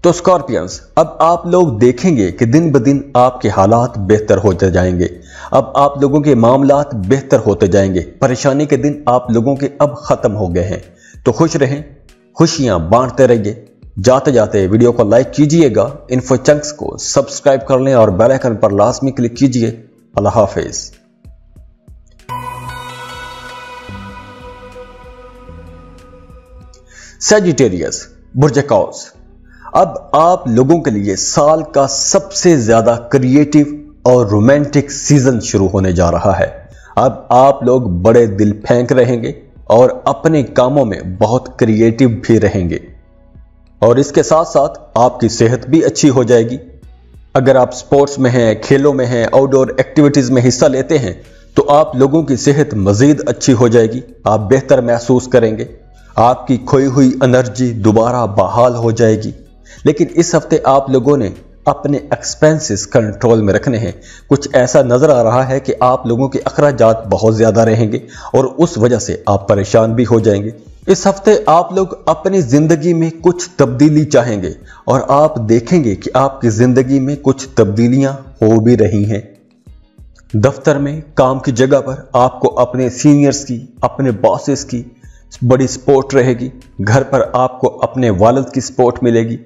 तो स्कॉर्पियंस, अब आप लोग देखेंगे कि दिन ब दिन आपके हालात बेहतर होते जाएंगे। अब आप लोगों के मामलात बेहतर होते जाएंगे। परेशानी के दिन आप लोगों के अब खत्म हो गए हैं। तो खुश रहें, खुशियां बांटते रहिए। जाते जाते वीडियो को लाइक कीजिएगा, इन्फो चंक्स को सब्सक्राइब कर लें और बेल आइकन पर लाजमी क्लिक कीजिए। अल्लाह हाफिज। सजिटेरियस, बुर्ज कौस, अब आप लोगों के लिए साल का सबसे ज्यादा क्रिएटिव और रोमांटिक सीजन शुरू होने जा रहा है। अब आप लोग बड़े दिल फेंक रहेंगे और अपने कामों में बहुत क्रिएटिव भी रहेंगे। और इसके साथ साथ आपकी सेहत भी अच्छी हो जाएगी। अगर आप स्पोर्ट्स में हैं, खेलों में हैं, आउटडोर एक्टिविटीज में हिस्सा लेते हैं तो आप लोगों की सेहत मजीद अच्छी हो जाएगी। आप बेहतर महसूस करेंगे, आपकी खोई हुई एनर्जी दोबारा बहाल हो जाएगी। लेकिन इस हफ्ते आप लोगों ने अपने एक्सपेंसेस कंट्रोल में रखने हैं। कुछ ऐसा नजर आ रहा है कि आप लोगों के अखराजात बहुत ज्यादा रहेंगे और उस वजह से आप परेशान भी हो जाएंगे। इस हफ्ते आप लोग अपनी जिंदगी में कुछ तब्दीली चाहेंगे और आप देखेंगे कि आपकी जिंदगी में कुछ तब्दीलियां हो भी रही हैं। दफ्तर में, काम की जगह पर आपको अपने सीनियर्स की, अपने बॉसेस की बड़ी सपोर्ट रहेगी। घर पर आपको अपने वालिद की सपोर्ट मिलेगी।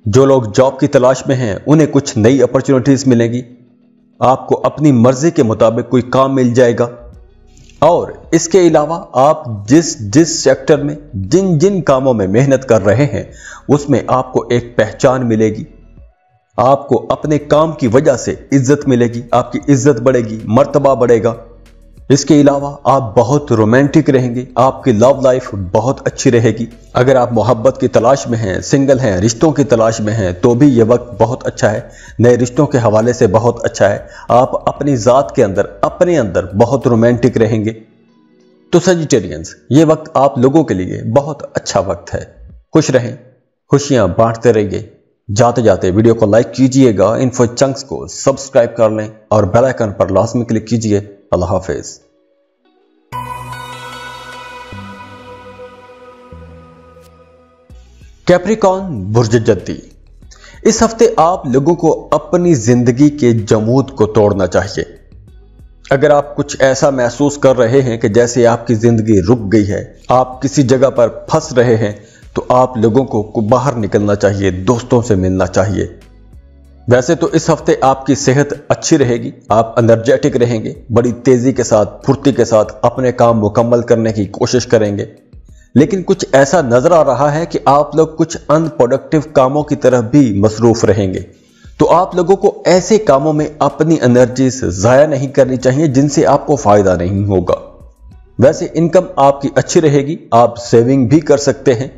जो लोग जॉब की तलाश में हैं उन्हें कुछ नई अपॉर्चुनिटीज मिलेगी। आपको अपनी मर्जी के मुताबिक कोई काम मिल जाएगा। और इसके अलावा आप जिस जिस सेक्टर में, जिन जिन कामों में मेहनत कर रहे हैं उसमें आपको एक पहचान मिलेगी। आपको अपने काम की वजह से इज्जत मिलेगी, आपकी इज्जत बढ़ेगी, मर्तबा बढ़ेगा। इसके अलावा आप बहुत रोमांटिक रहेंगे, आपकी लव लाइफ बहुत अच्छी रहेगी। अगर आप मोहब्बत की तलाश में हैं, सिंगल हैं, रिश्तों की तलाश में हैं तो भी यह वक्त बहुत अच्छा है। नए रिश्तों के हवाले से बहुत अच्छा है। आप अपनी जात के अंदर, अपने अंदर बहुत रोमांटिक रहेंगे। तो सजिटेरियंस, ये वक्त आप लोगों के लिए बहुत अच्छा वक्त है। खुश रहें, खुशियां बांटते रहिए। जाते जाते वीडियो को लाइक कीजिएगा, इन्फो चंक्स को सब्सक्राइब कर लें और बेल आइकन पर लाजमी क्लिक कीजिए। अल्लाह हाफिज। कैप्रिकॉर्न बुर्ज जद्दी, इस हफ्ते आप लोगों को अपनी जिंदगी के जमूद को तोड़ना चाहिए। अगर आप कुछ ऐसा महसूस कर रहे हैं कि जैसे आपकी जिंदगी रुक गई है, आप किसी जगह पर फंस रहे हैं, तो आप लोगों को बाहर निकलना चाहिए, दोस्तों से मिलना चाहिए। वैसे तो इस हफ्ते आपकी सेहत अच्छी रहेगी, आप एनर्जेटिक रहेंगे, बड़ी तेजी के साथ, फुर्ती के साथ अपने काम मुकम्मल करने की कोशिश करेंगे। लेकिन कुछ ऐसा नजर आ रहा है कि आप लोग कुछ अनप्रोडक्टिव कामों की तरफ भी मसरूफ रहेंगे। तो आप लोगों को ऐसे कामों में अपनी एनर्जी जाया नहीं करनी चाहिए जिनसे आपको फायदा नहीं होगा। वैसे इनकम आपकी अच्छी रहेगी, आप सेविंग भी कर सकते हैं।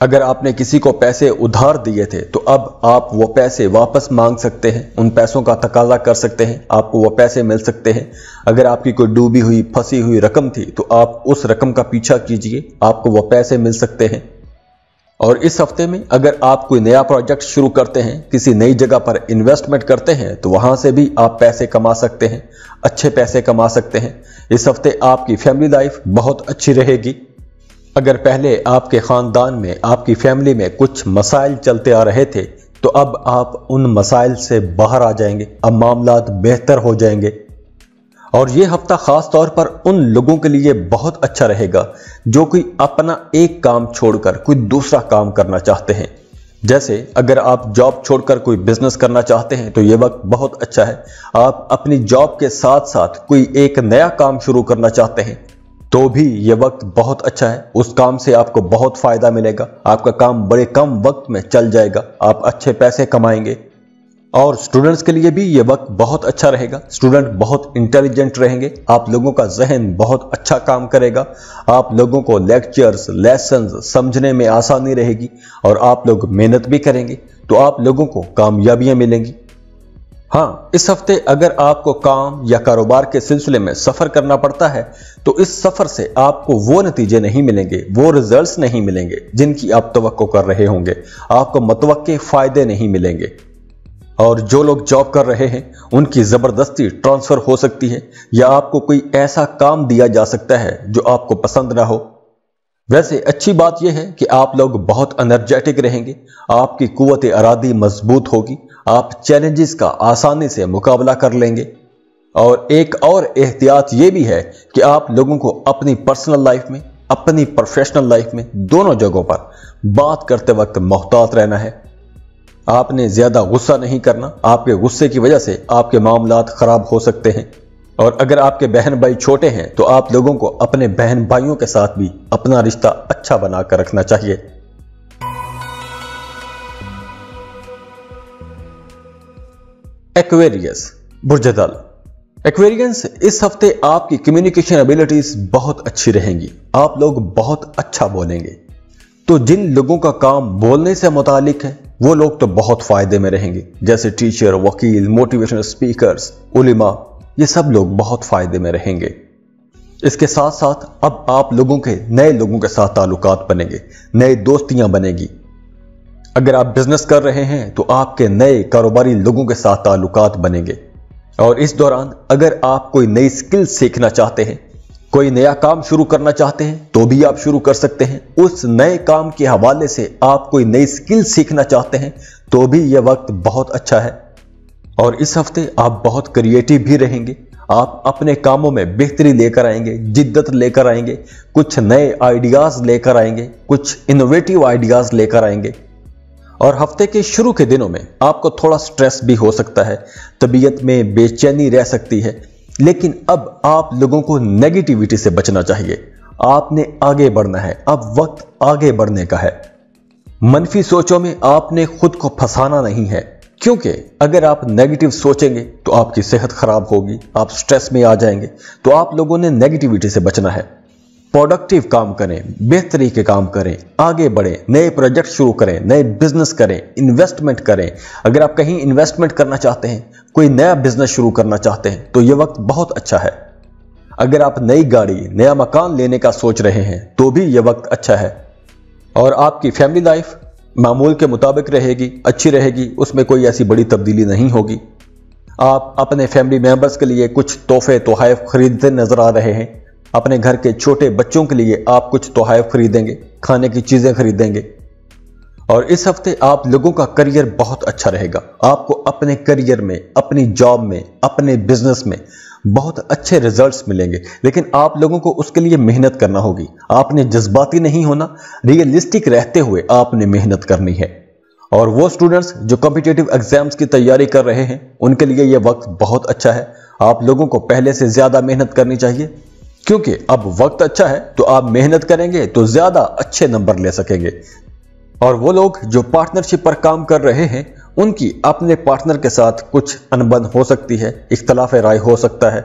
अगर आपने किसी को पैसे उधार दिए थे तो अब आप वो पैसे वापस मांग सकते हैं, उन पैसों का तकाजा कर सकते हैं, आपको वो पैसे मिल सकते हैं। अगर आपकी कोई डूबी हुई फंसी हुई रकम थी तो आप उस रकम का पीछा कीजिए, आपको वो पैसे मिल सकते हैं। और इस हफ्ते में अगर आप कोई नया प्रोजेक्ट शुरू करते हैं, किसी नई जगह पर इन्वेस्टमेंट करते हैं, तो वहां से भी आप पैसे कमा सकते हैं, अच्छे पैसे कमा सकते हैं। इस हफ्ते आपकी फैमिली लाइफ बहुत अच्छी रहेगी। अगर पहले आपके खानदान में, आपकी फैमिली में कुछ मसाइल चलते आ रहे थे, तो अब आप उन मसाइल से बाहर आ जाएंगे, अब मामलात बेहतर हो जाएंगे। और यह हफ्ता खास तौर पर उन लोगों के लिए बहुत अच्छा रहेगा जो कोई अपना एक काम छोड़कर कोई दूसरा काम करना चाहते हैं। जैसे अगर आप जॉब छोड़कर कोई बिजनेस करना चाहते हैं तो यह वक्त बहुत अच्छा है। आप अपनी जॉब के साथ साथ कोई एक नया काम शुरू करना चाहते हैं तो भी यह वक्त बहुत अच्छा है। उस काम से आपको बहुत फायदा मिलेगा, आपका काम बड़े कम वक्त में चल जाएगा, आप अच्छे पैसे कमाएंगे। और स्टूडेंट्स के लिए भी यह वक्त बहुत अच्छा रहेगा। स्टूडेंट बहुत इंटेलिजेंट रहेंगे, आप लोगों का जहन बहुत अच्छा काम करेगा, आप लोगों को लेक्चर्स, लेसन्स समझने में आसानी रहेगी और आप लोग मेहनत भी करेंगे तो आप लोगों को कामयाबियां मिलेंगी। हाँ, इस हफ्ते अगर आपको काम या कारोबार के सिलसिले में सफर करना पड़ता है तो इस सफर से आपको वो नतीजे नहीं मिलेंगे, वो रिजल्ट्स नहीं मिलेंगे जिनकी आप तवक्को कर रहे होंगे, आपको मतवक्के फायदे नहीं मिलेंगे। और जो लोग जॉब कर रहे हैं उनकी जबरदस्ती ट्रांसफर हो सकती है या आपको कोई ऐसा काम दिया जा सकता है जो आपको पसंद ना हो। वैसे अच्छी बात यह है कि आप लोग बहुत एनर्जेटिक रहेंगे, आपकी कुव्वत इरादी मजबूत होगी, आप चैलेंजेस का आसानी से मुकाबला कर लेंगे। और एक और एहतियात यह भी है कि आप लोगों को अपनी पर्सनल लाइफ में, अपनी प्रोफेशनल लाइफ में, दोनों जगहों पर बात करते वक्त मोहतात रहना है। आपने ज्यादा गुस्सा नहीं करना, आपके गुस्से की वजह से आपके मामलात खराब हो सकते हैं। और अगर आपके बहन भाई छोटे हैं तो आप लोगों को अपने बहन भाइयों के साथ भी अपना रिश्ता अच्छा बनाकर रखना चाहिए। एक्वेरियस बुर्जदल, एक्वेरियंस, इस हफ्ते आपकी कम्युनिकेशन एबिलिटीज बहुत अच्छी रहेंगी, आप लोग बहुत अच्छा बोलेंगे। तो जिन लोगों का काम बोलने से मुतालिक है वो लोग तो बहुत फायदे में रहेंगे, जैसे टीचर, वकील, मोटिवेशनल स्पीकर्स, उलिमा, ये सब लोग बहुत फायदे में रहेंगे। इसके साथ साथ अब आप लोगों के नए लोगों के साथ ताल्लुकात बनेंगे, नए दोस्तियां बनेगी। अगर आप बिजनेस कर रहे हैं तो आपके नए कारोबारी लोगों के साथ ताल्लुकात बनेंगे। और इस दौरान अगर आप कोई नई स्किल सीखना चाहते हैं, कोई नया काम शुरू करना चाहते हैं तो भी आप शुरू कर सकते हैं। उस नए काम के हवाले से आप कोई नई स्किल सीखना चाहते हैं तो भी यह वक्त बहुत अच्छा है। और इस हफ्ते आप बहुत क्रिएटिव भी रहेंगे, आप अपने कामों में बेहतरी लेकर आएंगे, जिद्दत लेकर आएंगे, कुछ नए आइडियाज लेकर आएंगे, कुछ इनोवेटिव आइडियाज लेकर आएंगे। और हफ्ते के शुरू के दिनों में आपको थोड़ा स्ट्रेस भी हो सकता है, तबीयत में बेचैनी रह सकती है, लेकिन अब आप लोगों को नेगेटिविटी से बचना चाहिए। आपने आगे बढ़ना है, अब वक्त आगे बढ़ने का है। मनफी सोचों में आपने खुद को फंसाना नहीं है, क्योंकि अगर आप नेगेटिव सोचेंगे तो आपकी सेहत खराब होगी, आप स्ट्रेस में आ जाएंगे। तो आप लोगों ने नेगेटिविटी से बचना है, प्रोडक्टिव काम करें, बेहतरी के काम करें, आगे बढ़ें, नए प्रोजेक्ट शुरू करें, नए बिजनेस करें, इन्वेस्टमेंट करें। अगर आप कहीं इन्वेस्टमेंट करना चाहते हैं, कोई नया बिजनेस शुरू करना चाहते हैं तो यह वक्त बहुत अच्छा है। अगर आप नई गाड़ी, नया मकान लेने का सोच रहे हैं तो भी यह वक्त अच्छा है। और आपकी फैमिली लाइफ मामूल के मुताबिक रहेगी, अच्छी रहेगी, उसमें कोई ऐसी बड़ी तब्दीली नहीं होगी। आप अपने फैमिली मेंबर्स के लिए कुछ तोहफे तोहफ खरीदते नजर आ रहे हैं। अपने घर के छोटे बच्चों के लिए आप कुछ तोहफ खरीदेंगे, खाने की चीजें खरीदेंगे। और इस हफ्ते आप लोगों का करियर बहुत अच्छा रहेगा। आपको अपने करियर में, अपनी जॉब में, अपने बिजनेस में बहुत अच्छे रिजल्ट्स मिलेंगे, लेकिन आप लोगों को उसके लिए मेहनत करना होगी। आपने जज्बाती नहीं होना, रियलिस्टिक रहते हुए आपने मेहनत करनी है। और वो स्टूडेंट्स जो कॉम्पिटिटिव एग्जाम्स की तैयारी कर रहे हैं, उनके लिए ये वक्त बहुत अच्छा है। आप लोगों को पहले से ज्यादा मेहनत करनी चाहिए, क्योंकि अब वक्त अच्छा है तो आप मेहनत करेंगे तो ज्यादा अच्छे नंबर ले सकेंगे। और वो लोग जो पार्टनरशिप पर काम कर रहे हैं, उनकी अपने पार्टनर के साथ कुछ अनबन हो सकती है, इख्तलाफ राय हो सकता है।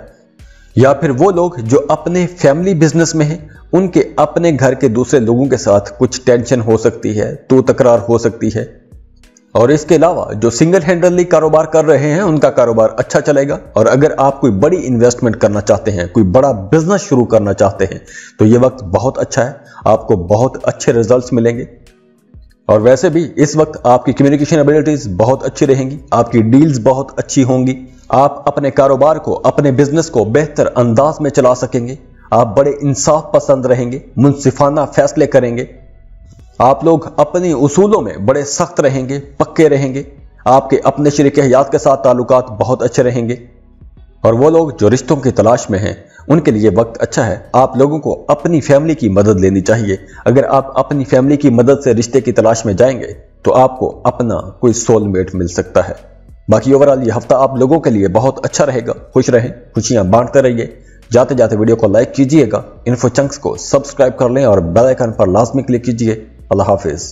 या फिर वो लोग जो अपने फैमिली बिजनेस में हैं, उनके अपने घर के दूसरे लोगों के साथ कुछ टेंशन हो सकती है, तो तकरार हो सकती है। और इसके अलावा जो सिंगल हैंडली कारोबार कर रहे हैं, उनका कारोबार अच्छा चलेगा। और अगर आप कोई बड़ी इन्वेस्टमेंट करना चाहते हैं, कोई बड़ा बिजनेस शुरू करना चाहते हैं, तो ये वक्त बहुत अच्छा है, आपको बहुत अच्छे रिजल्ट्स मिलेंगे। और वैसे भी इस वक्त आपकी कम्युनिकेशन एबिलिटीज बहुत अच्छी रहेंगी, आपकी डील्स बहुत अच्छी होंगी, आप अपने कारोबार को, अपने बिजनेस को बेहतर अंदाज में चला सकेंगे, आप बड़े इंसाफ पसंद रहेंगे, मुंसिफाना फैसले करेंगे, आप लोग अपने उसूलों में बड़े सख्त रहेंगे, पक्के रहेंगे, आपके अपने शरीक हयात के साथ ताल्लुकात बहुत अच्छे रहेंगे। और वो लोग जो रिश्तों की तलाश में हैं, उनके लिए वक्त अच्छा है। आप लोगों को अपनी फैमिली की मदद लेनी चाहिए। अगर आप अपनी फैमिली की मदद से रिश्ते की तलाश में जाएंगे तो आपको अपना कोई सोलमेट मिल सकता है। बाकी ओवरऑल ये हफ्ता आप लोगों के लिए बहुत अच्छा रहेगा। खुश रहें, खुशियां बांटते रहिए। जाते जाते वीडियो को लाइक कीजिएगा, इन्फो चंक्स को सब्सक्राइब कर लें और बेल आइकन पर लाजमी क्लिक कीजिए। अल्लाह हाफिज।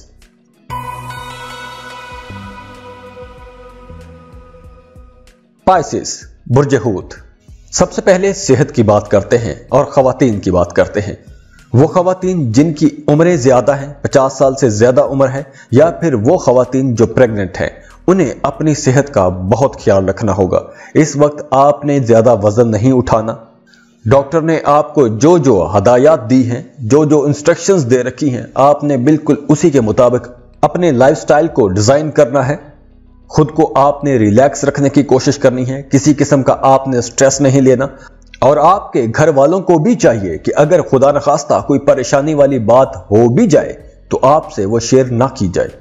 पाइसेस, बुर्ज हूत। सबसे पहले सेहत की बात करते हैं और खवातीन की बात करते हैं। वो खवातीन जिनकी उम्रें ज्यादा हैं, 50 साल से ज्यादा उम्र है, या फिर वो खवातीन जो प्रेग्नेंट हैं, उन्हें अपनी सेहत का बहुत ख्याल रखना होगा। इस वक्त आपने ज्यादा वजन नहीं उठाना। डॉक्टर ने आपको जो जो हदायत दी हैं, जो जो इंस्ट्रक्शंस दे रखी हैं, आपने बिल्कुल उसी के मुताबिक अपने लाइफस्टाइल को डिजाइन करना है। खुद को आपने रिलैक्स रखने की कोशिश करनी है, किसी किस्म का आपने स्ट्रेस नहीं लेना। और आपके घर वालों को भी चाहिए कि अगर खुदा न खास्ता कोई परेशानी वाली बात हो भी जाए तो आपसे वो शेयर ना की जाए।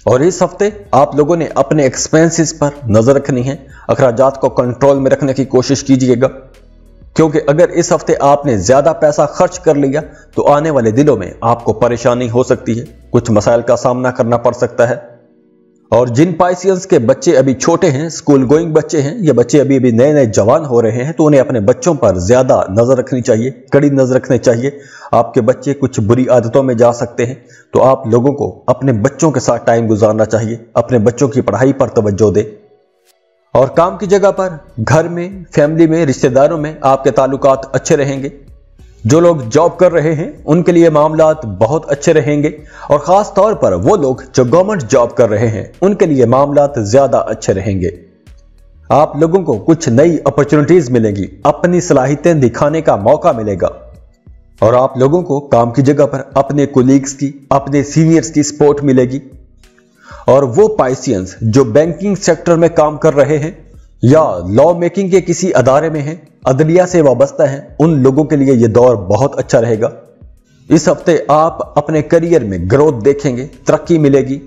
और इस हफ्ते आप लोगों ने अपने एक्सपेंसेस पर नजर रखनी है, अखराजात को कंट्रोल में रखने की कोशिश कीजिएगा, क्योंकि अगर इस हफ्ते आपने ज्यादा पैसा खर्च कर लिया तो आने वाले दिनों में आपको परेशानी हो सकती है, कुछ मसाइल का सामना करना पड़ सकता है। और जिन पाइसियंस के बच्चे अभी छोटे हैं, स्कूल गोइंग बच्चे हैं, ये बच्चे अभी अभी नए नए जवान हो रहे हैं, तो उन्हें अपने बच्चों पर ज्यादा नजर रखनी चाहिए, कड़ी नजर रखनी चाहिए। आपके बच्चे कुछ बुरी आदतों में जा सकते हैं, तो आप लोगों को अपने बच्चों के साथ टाइम गुजारना चाहिए, अपने बच्चों की पढ़ाई पर तवज्जो दें। और काम की जगह पर, घर में, फैमिली में, रिश्तेदारों में आपके ताल्लुकात अच्छे रहेंगे। जो लोग जॉब कर रहे हैं उनके लिए मामलात बहुत अच्छे रहेंगे, और खास तौर पर वो लोग जो गवर्नमेंट जॉब कर रहे हैं उनके लिए मामलात ज्यादा अच्छे रहेंगे। आप लोगों को कुछ नई अपॉर्चुनिटीज मिलेंगी, अपनी सलाहियतें दिखाने का मौका मिलेगा। और आप लोगों को काम की जगह पर अपने कोलीग्स की, अपने सीनियर्स की सपोर्ट मिलेगी। और वो पाइसियंस जो बैंकिंग सेक्टर में काम कर रहे हैं या लॉ मेकिंग के किसी अदारे में हैं, अदलिया से वाबस्ता हैं, उन लोगों के लिए यह दौर बहुत अच्छा रहेगा। इस हफ्ते आप अपने करियर में ग्रोथ देखेंगे, तरक्की मिलेगी।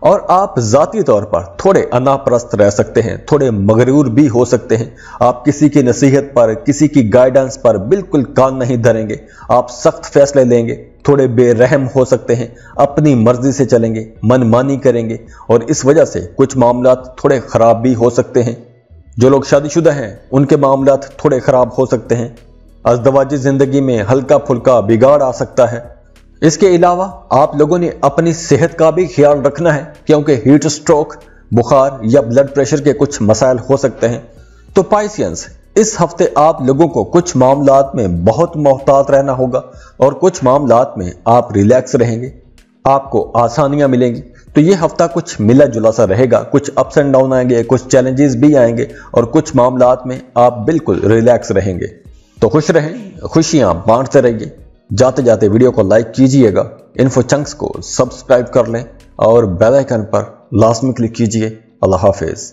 और आप जाती तौर पर थोड़े अनापरस्त रह सकते हैं, थोड़े मगरूर भी हो सकते हैं। आप किसी की नसीहत पर, किसी की गाइडेंस पर बिल्कुल कान नहीं धरेंगे, आप सख्त फैसले लेंगे, थोड़े बेरहम हो सकते हैं, अपनी मर्जी से चलेंगे, मनमानी करेंगे, और इस वजह से कुछ मामलात थोड़े खराब भी हो सकते हैं। जो लोग शादीशुदा हैं उनके मामलात थोड़े खराब हो सकते हैं। अज़दवाजी जिंदगी में हल्का फुल्का बिगाड़ आ सकता है। इसके अलावा आप लोगों ने अपनी सेहत का भी ख्याल रखना है, क्योंकि हीट स्ट्रोक, बुखार या ब्लड प्रेशर के कुछ मसाइल हो सकते हैं। तो पाइसियंस, इस हफ्ते आप लोगों को कुछ मामलात में बहुत मोहतात रहना होगा, और कुछ मामलात में आप रिलैक्स रहेंगे, आपको आसानियां मिलेंगी। तो ये हफ्ता कुछ मिला जुला सा रहेगा, कुछ अप्स एंड डाउन आएंगे, कुछ चैलेंजेस भी आएंगे, और कुछ मामलात में आप बिल्कुल रिलैक्स रहेंगे। तो खुश रहें, खुशियां बांटते रहिए। जाते जाते वीडियो को लाइक कीजिएगा, इन्फो चंक्स को सब्सक्राइब कर लें और बेल आइकन पर लाजमी क्लिक कीजिए। अल्लाह हाफिज।